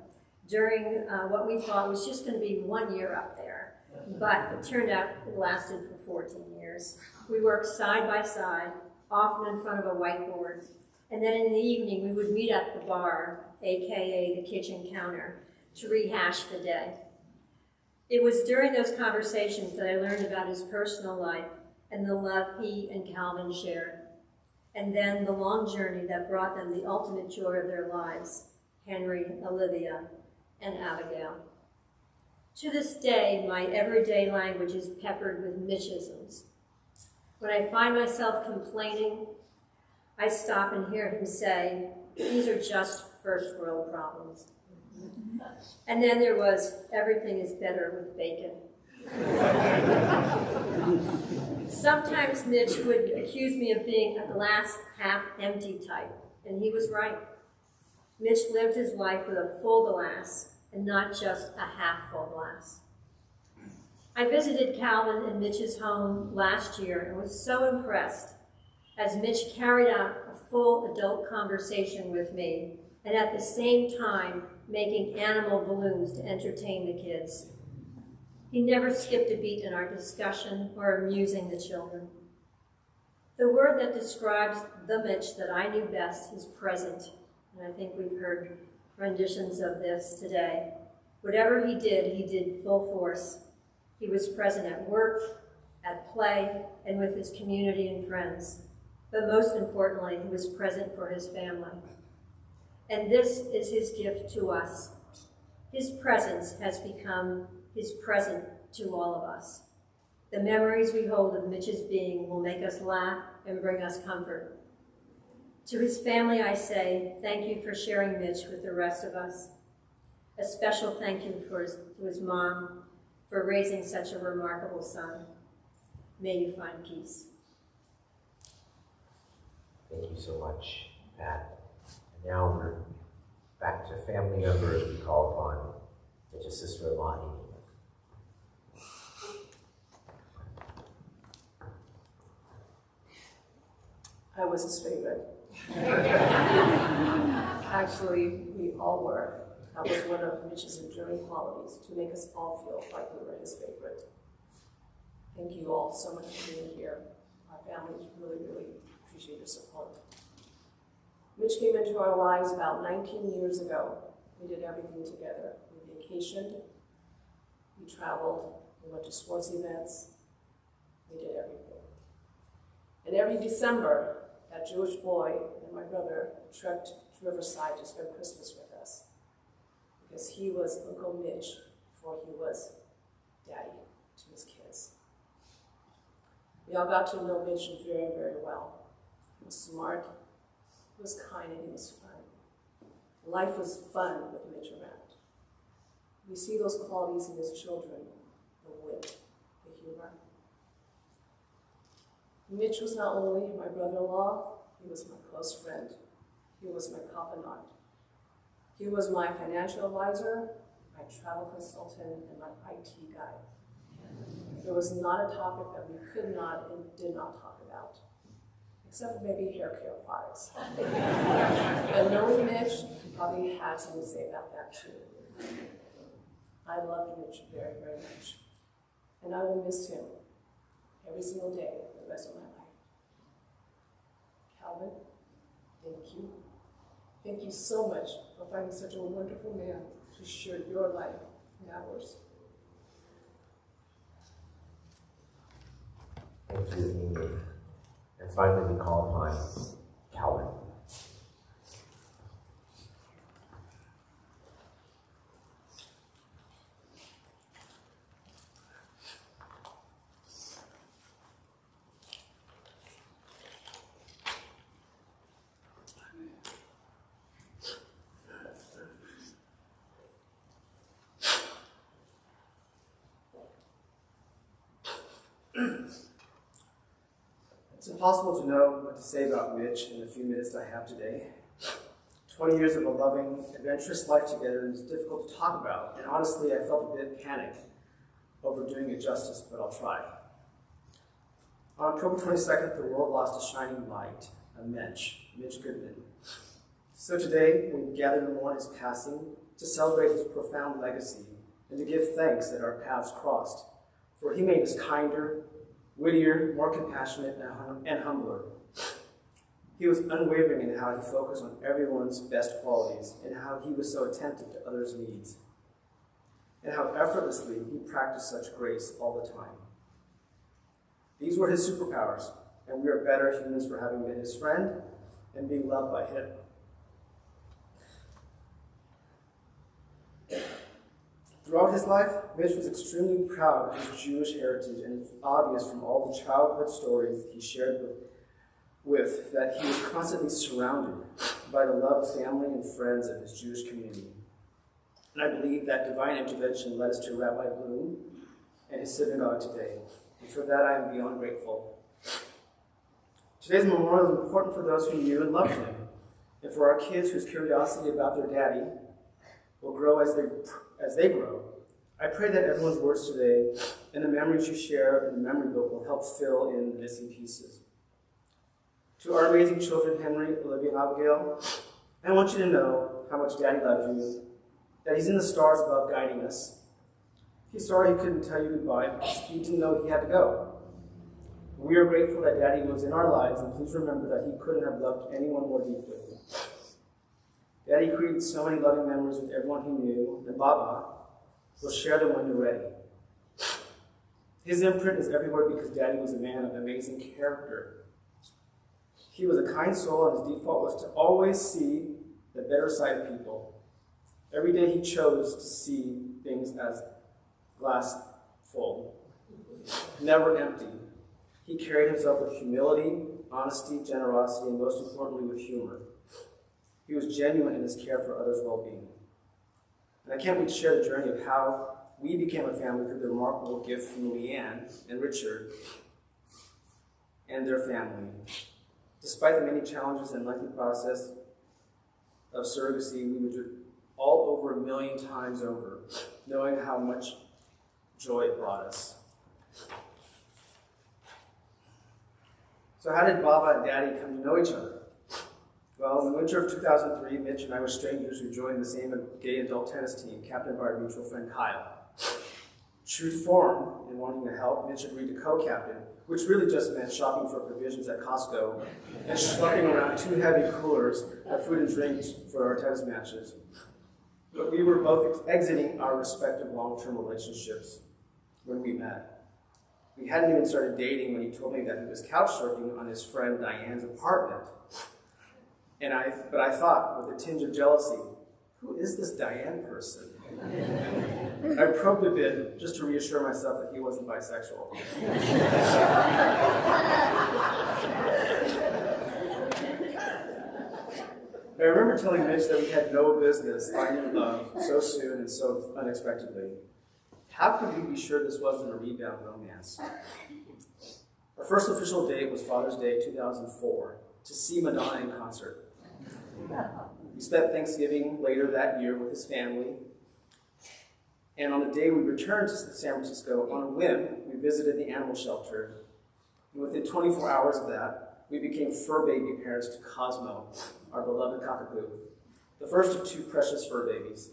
during what we thought was just going to be 1 year up there. But it turned out it lasted for 14 years. We worked side by side, often in front of a whiteboard. And then in the evening, we would meet at the bar, AKA the kitchen counter, to rehash the day. It was during those conversations that I learned about his personal life and the love he and Calvin shared. And then the long journey that brought them the ultimate joy of their lives, Henry, Olivia, and Abigail. To this day, my everyday language is peppered with Mitchisms. When I find myself complaining, I stop and hear him say, "These are just first world problems." And then there was, "Everything is better with bacon." Sometimes Mitch would accuse me of being a glass half empty type, and he was right. Mitch lived his life with a full glass and not just a half full glass. I visited Calvin in Mitch's home last year and was so impressed as Mitch carried out a full adult conversation with me and at the same time making animal balloons to entertain the kids. He never skipped a beat in our discussion or amusing the children. The word that describes the Mitch that I knew best is present, and I think we've heard renditions of this today. Whatever he did full force. He was present at work, at play, and with his community and friends. But most importantly, he was present for his family. And this is his gift to us. His presence has become his present to all of us. The memories we hold of Mitch's being will make us laugh and bring us comfort. To his family, I say, thank you for sharing Mitch with the rest of us. A special thank you to his mom for raising such a remarkable son. May you find peace. Thank you so much, Pat. And now we're back to family members we call upon, Mitch's sister-in-law, Amy. I was his favorite. Actually, we all were. That was one of Mitch's enduring qualities, to make us all feel like we were his favorite. Thank you all so much for being here. Our families really, really appreciate your support. Mitch came into our lives about 19 years ago. We did everything together. We vacationed, we traveled, we went to sports events, we did everything. And every December, that Jewish boy and my brother trekked to Riverside to spend Christmas with us, because he was Uncle Mitch before he was Daddy to his kids. We all got to know Mitch very, very well. He was smart, he was kind, and he was fun. Life was fun with Mitch around. We see those qualities in his children, the wit, the humor. Mitch was not only my brother-in-law, he was my close friend. He was my confidant. He was my financial advisor, my travel consultant, and my IT guy. There was not a topic that we could not and did not talk about, except for maybe hair care products. And knowing Mitch, he probably had something to say about that too. I loved Mitch very, very much, and I will miss him every single day for the rest of my life. Calvin, thank you. Thank you so much for finding such a wonderful man to share your life and ours. Thank you, Amy. And finally, we call upon Calvin. It's impossible to know what to say about Mitch in the few minutes I have today. 20 years of a loving, adventurous life together is difficult to talk about, and honestly, I felt a bit panicked over doing it justice, but I'll try. On October 22nd, the world lost a shining light, a Mitch Goodman. So today, we gather to mourn his passing, to celebrate his profound legacy, and to give thanks that our paths crossed, for he made us kinder, wittier, more compassionate, and humbler. He was unwavering in how he focused on everyone's best qualities and how he was so attentive to others' needs, and how effortlessly he practiced such grace all the time. These were his superpowers, and we are better humans for having been his friend and being loved by him. Throughout his life, Mitch was extremely proud of his Jewish heritage, and it's obvious from all the childhood stories he shared with that he was constantly surrounded by the love of family and friends of his Jewish community. And I believe that divine intervention led us to Rabbi Bloom and his synagogue today, and for that I am beyond grateful. Today's memorial is important for those who knew and loved him, and for our kids whose curiosity about their daddy will grow as they grow. I pray that everyone's words today and the memories you share in the memory book will help fill in the missing pieces. To our amazing children, Henry, Olivia, and Abigail, I want you to know how much Daddy loves you, that he's in the stars above guiding us. He's sorry he couldn't tell you goodbye, you didn't know he had to go. We are grateful that Daddy was in our lives, and please remember that he couldn't have loved anyone more deeply. Daddy created so many loving memories with everyone he knew, and Baba will share them when you're ready. His imprint is everywhere because Daddy was a man of amazing character. He was a kind soul, and his default was to always see the better side of people. Every day he chose to see things as glass full, never empty. He carried himself with humility, honesty, generosity, and most importantly, with humor. He was genuine in his care for others' well-being. And I can't wait to share the journey of how we became a family through the remarkable gift from Leanne and Richard and their family. Despite the many challenges and lengthy process of surrogacy, we would do all over 1 million times over, knowing how much joy it brought us. So how did Baba and Daddy come to know each other? Well, in the winter of 2003, Mitch and I were strangers who joined the same gay adult tennis team, captained by our mutual friend Kyle. True to form, in wanting to help, Mitch agreed to co-captain, which really just meant shopping for provisions at Costco and schlepping around 2 heavy coolers of food and drinks for our tennis matches. But we were both exiting our respective long-term relationships when we met. We hadn't even started dating when he told me that he was couch surfing on his friend Diane's apartment. But I thought, with a tinge of jealousy, who is this Diane person? I probed a bit just to reassure myself that he wasn't bisexual. I remember telling Mitch that we had no business finding love so soon and so unexpectedly. How could we be sure this wasn't a rebound romance? Our first official date was Father's Day 2004 to see Madonna in concert. We spent Thanksgiving later that year with his family, and on the day we returned to San Francisco, on a whim, we visited the animal shelter. And within 24 hours of that, we became fur baby parents to Cosmo, our beloved cockapoo, the first of 2 precious fur babies.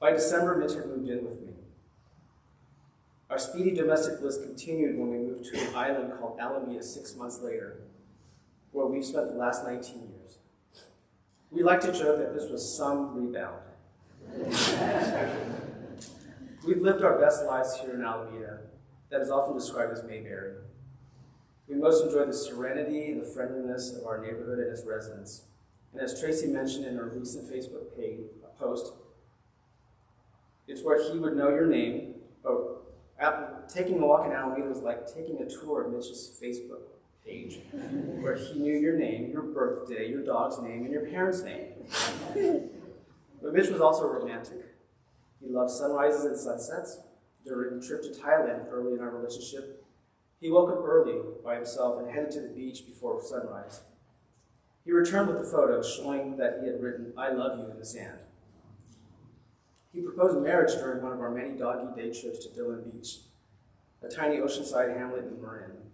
By December, Mitch had moved in with me. Our speedy domestic bliss continued when we moved to an island called Alameda 6 months later, where we've spent the last 19 years. We like to joke that this was some rebound. We've lived our best lives here in Alameda, that is often described as Mayberry. We most enjoy the serenity and the friendliness of our neighborhood and its residents. And as Tracy mentioned in her recent Facebook post, it's where he would know your name. Taking a walk in Alameda was like taking a tour of Mitch's Facebook page, where he knew your name, your birthday, your dog's name, and your parents' name. But Mitch was also romantic. He loved sunrises and sunsets. During a trip to Thailand early in our relationship, he woke up early by himself and headed to the beach before sunrise. He returned with a photo showing that he had written, "I love you" in the sand. He proposed marriage during one of our many doggy day trips to Dillon Beach, a tiny oceanside hamlet in Marin.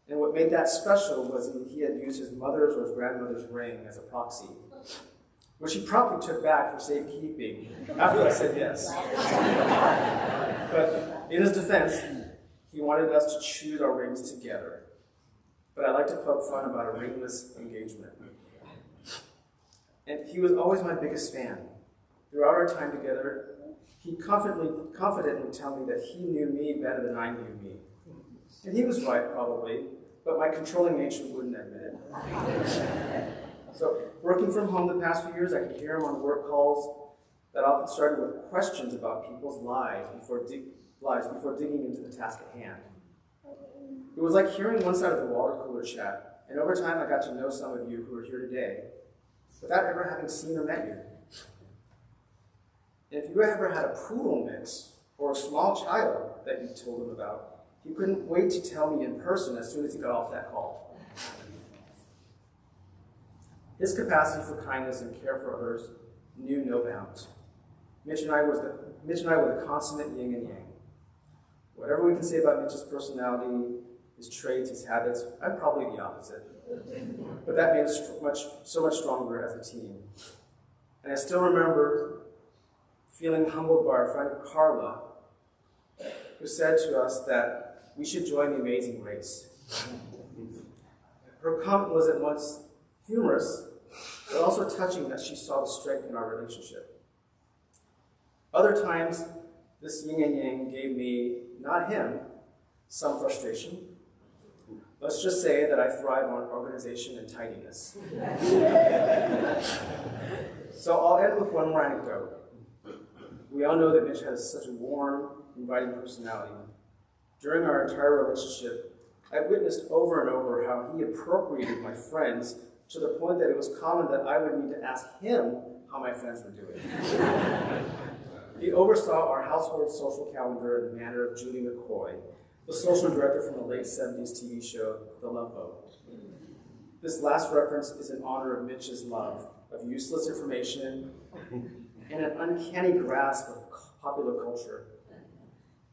And what made that special was he had used his mother's or his grandmother's ring as a proxy, which he promptly took back for safekeeping after I said yes. But in his defense, he wanted us to choose our rings together. But I like to poke fun about a ringless engagement. And he was always my biggest fan. Throughout our time together, he confidently tell me that he knew me better than I knew me. And he was right, probably, but my controlling nature wouldn't admit it. So, working from home the past few years, I could hear him on work calls that often started with questions about people's lives before digging into the task at hand. It was like hearing one side of the water cooler chat, and over time I got to know some of you who are here today without ever having seen or met you. And if you ever had a poodle mix or a small child that you told him about, he couldn't wait to tell me in person as soon as he got off that call. His capacity for kindness and care for others knew no bounds. Mitch and I were the consummate yin and yang. Whatever we can say about Mitch's personality, his traits, his habits, I'm probably the opposite. But that made us so much stronger as a team. And I still remember feeling humbled by our friend Carla, who said to us that we should join the amazing race. Her comment was at once humorous, but also touching that she saw the strength in our relationship. Other times, this yin and yang gave me, not him, some frustration. Let's just say that I thrive on organization and tidiness. So I'll end with one more anecdote. We all know that Mitch has such a warm, inviting personality. During our entire relationship, I witnessed over and over how he appropriated my friends to the point that it was common that I would need to ask him how my friends were doing. He oversaw our household social calendar in the manner of Judy McCoy, the social director from the late 70s TV show, The Love Boat. This last reference is in honor of Mitch's love of useless information and an uncanny grasp of popular culture.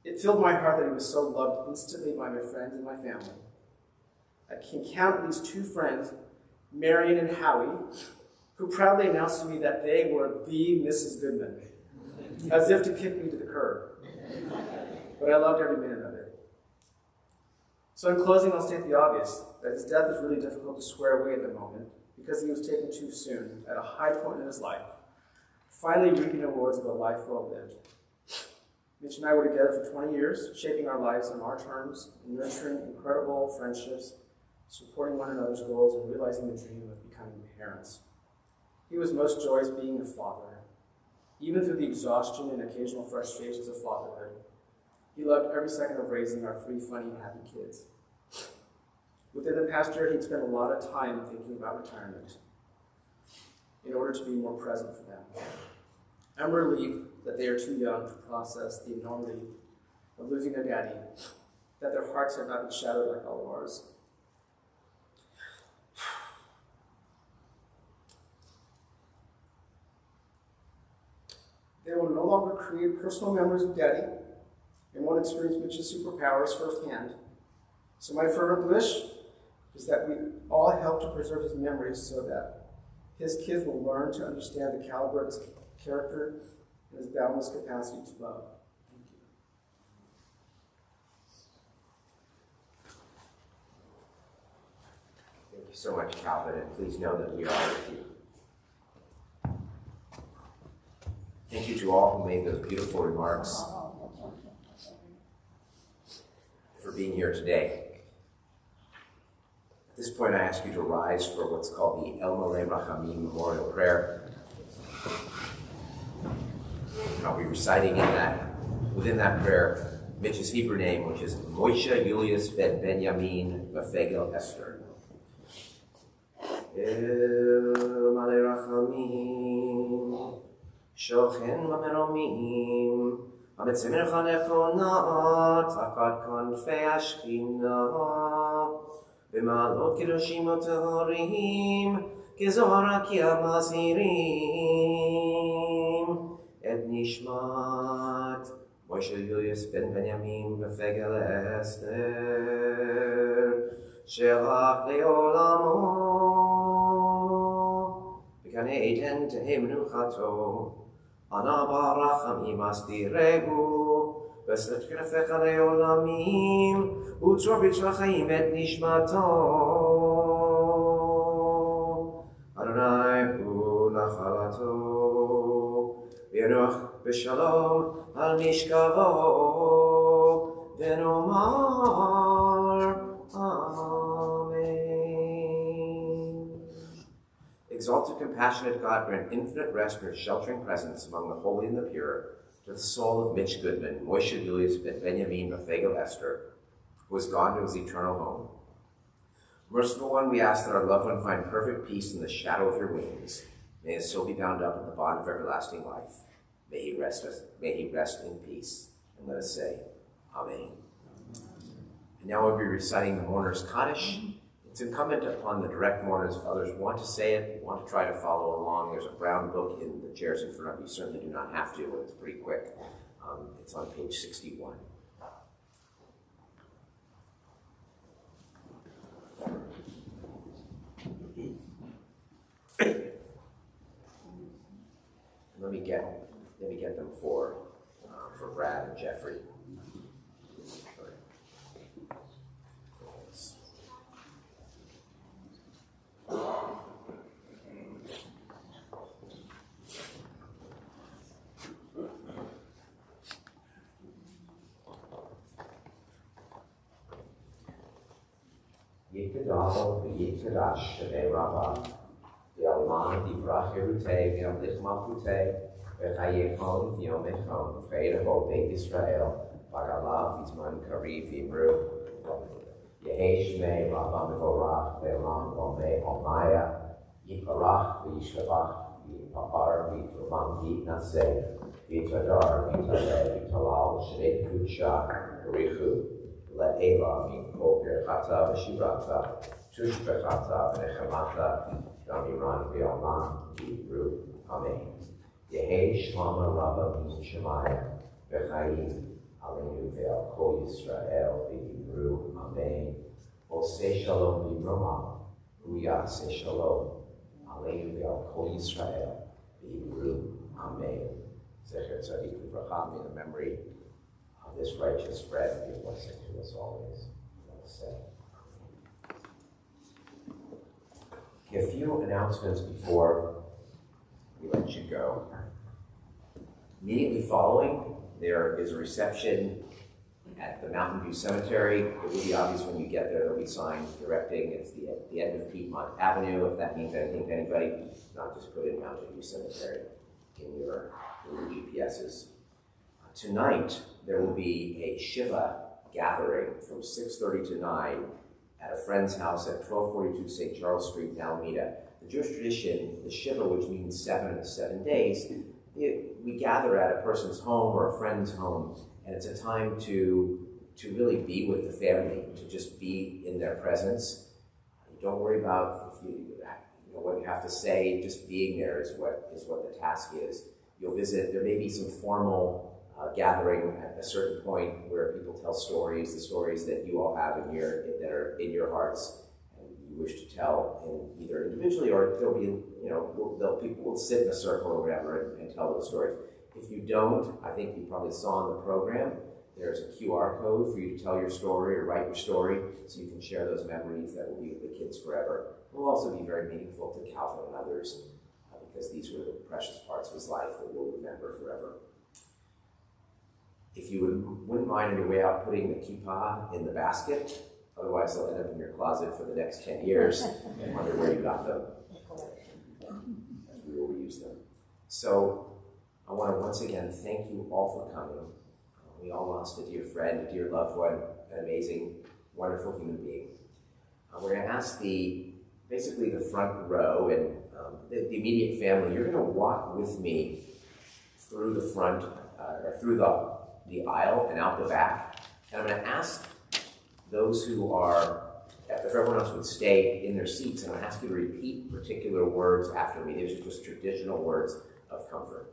It filled my heart that he was so loved instantly by my friends and my family. I can count these two friends, Marion and Howie, who proudly announced to me that they were the Mrs. Goodman, as if to kick me to the curb. But I loved every minute of it. So in closing, I'll state the obvious, that his death is really difficult to square away at the moment because he was taken too soon, at a high point in his life, finally reaping awards of a life well lived. Mitch and I were together for 20 years, shaping our lives on our terms, and nurturing incredible friendships, supporting one another's goals, and realizing the dream of becoming parents. He was most joyous being a father, even through the exhaustion and occasional frustrations of fatherhood. He loved every second of raising our 3 funny, happy kids. Within the past year, he'd spent a lot of time thinking about retirement in order to be more present for them. I'm relieved that they are too young to process the enormity of losing a daddy, that their hearts have not been shattered like all of ours. They will no longer create personal memories of daddy and won't experience Mitch's superpowers firsthand. So my fervent wish is that we all help to preserve his memories so that his kids will learn to understand the caliber of his character and his boundless capacity to love. Thank you so much, Calvin, and please know that we are with you. Thank you to all who made those beautiful remarks, for being here today. At this point, I ask you to rise for what's called the El Malei Rachamim Memorial Prayer. And I'll be reciting within that prayer, Mitch's Hebrew name, which is Moshe Julius Ben Benjamin Befegel Esther. El Malei Rachamim Shochen Mameromim המצמר חנכונה תחת כנפי השכינה במעלות קדושים וטהורים כזוהר כי המזהירים את נשמת מוישה יוליוס בן בנימין בפגל אסתר שהלך לעולמו בגן עדן תהא מנוחתו אנא ברחמים אסתירהו, ושאת כנפיך לעולמים, וצרור בצרור חיים את נשמתו. אדוני הוא נחלתו, וינוח בשלום על משכבו, ונאמר Exalted, compassionate God, grant infinite rest and sheltering presence among the holy and the pure to the soul of Mitch Goodman, Moshe Julius Benjamin Befegel Esther, who has gone to his eternal home. Merciful One, we ask that our loved one find perfect peace in the shadow of your wings. May his soul be bound up in the bond of everlasting life. May he rest in peace. And let us say, Amen. And now we'll be reciting the Mourner's Kaddish. It's incumbent upon the direct mourners, if others want to say it, want to try to follow along. There's a brown book in the chairs in front of you. You certainly do not have to, it's pretty quick. It's on page 61. Let me get them for Brad and Jeffrey. Yitgadal v'yitgadash shavei Rabbi, v'alman divrach yerutei v'amlich malchutei, v'chayechon v'yomechon, v'cheiravo beit Yisrael, v'agalav v'zman kariv v'imru, Yehi shmei Rabbi mevorach ve'olam gomei omaya, Yiparach v'yishkavach v'yipapar v'yitruvam v'yitnaseh, v'yitadar v'yitaleh v'yitalal shnei kudsha v'richu, Le'ela mikol birchata v'shirata, tushbechata v'nechamata, gamiran v'yalman v'yibru, amen. Yehi shlama Rabba min Shemaya, v'chayim aleinu ve'al kol Yisrael v'yibru, amen. Oseh shalom v'yimroma, uyaseh shalom, aleinu ve'al kol Yisrael v'yibru, amen. Zecher tzadik v'vracham, in the memory of this righteous friend, be a blessing to us always. Let us say. A few announcements before we let you go. Immediately following, there is a reception at the Mountain View Cemetery. It will be obvious when you get there, there'll be signs directing it's the end of Piedmont Avenue. If that means anything to anybody, not just put in Mountain View Cemetery in your GPSs. Tonight, there will be a Shiva gathering from 6:30 to 9 at a friend's house at 1242 St. Charles Street in Alameda. The Jewish tradition, the Shiva, which means 7 days, we gather at a person's home or a friend's home, and it's a time to really be with the family, to just be in their presence. Don't worry about if you know what you have to say, just being there is what the task is. You'll visit, there may be some formal gathering at a certain point where people tell stories, the stories that you all have that are in your hearts and you wish to tell, in either individually or there'll be, people will sit in a circle or whatever and tell those stories. If you don't, I think you probably saw in the program, there's a QR code for you to tell your story or write your story so you can share those memories that will be with the kids forever. It will also be very meaningful to Calvin and others because these were the precious parts of his life that we'll remember forever. If you wouldn't mind on your way out putting the kippah in the basket, otherwise they'll end up in your closet for the next 10 years and wonder where you got them. We will reuse them. So I want to once again thank you all for coming. We all lost a dear friend, a dear loved one, an amazing, wonderful human being. We're going to ask basically the front row and the immediate family, you're going to walk with me through the front, or through the aisle and out the back. And I'm going to ask those who are, if everyone else would stay in their seats, and I'm going to ask you to repeat particular words after me. These are just traditional words of comfort.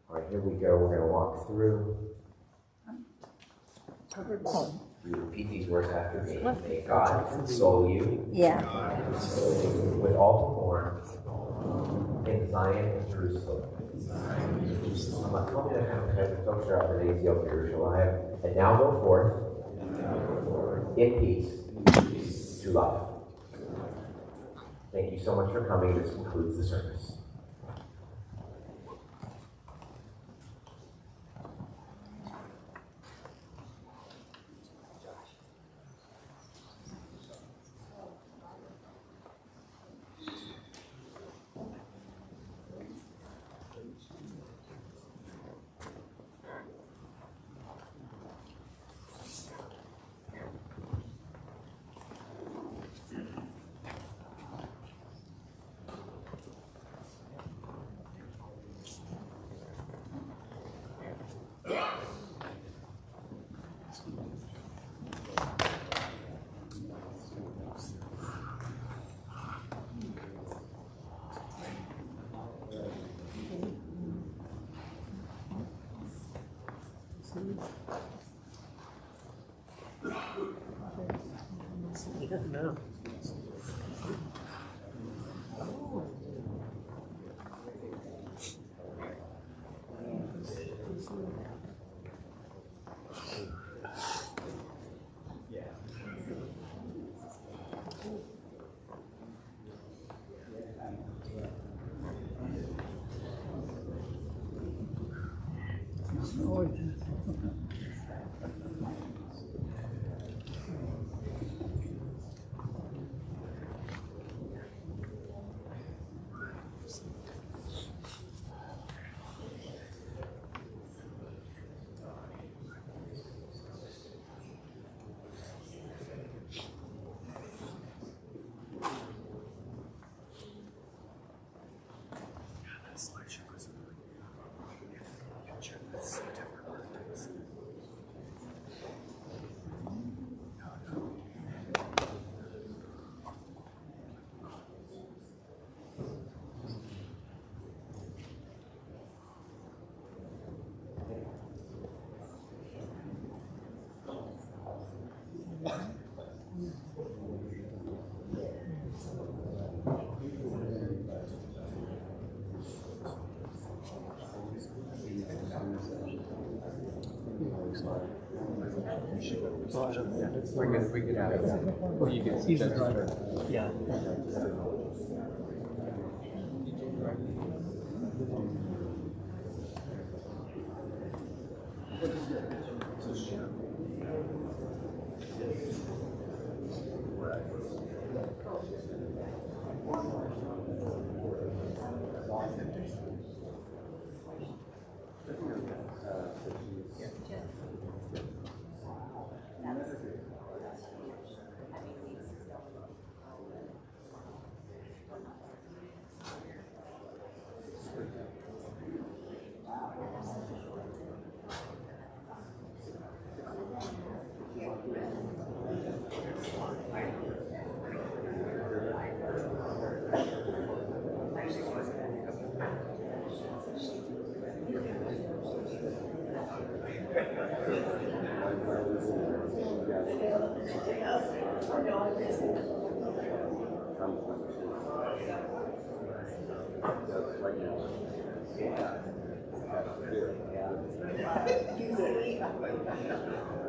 All right, here we go. We're going to walk through. You repeat these words after me. May God console you. Yeah. With all who mourn in Zion and Jerusalem. And now go forth in peace to life. Thank you so much for coming. This concludes the service. We could have it. Well, you can see the driver. Yeah.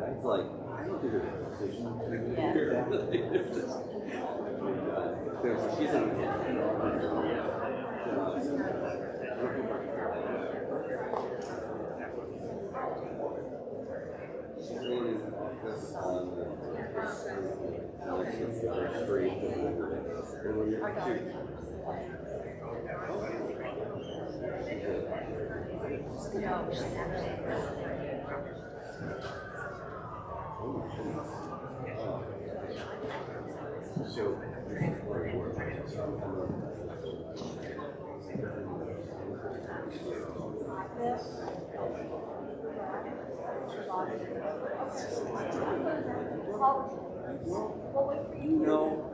It's like, I don't think there's a decision she's on she's really in office on the street. No.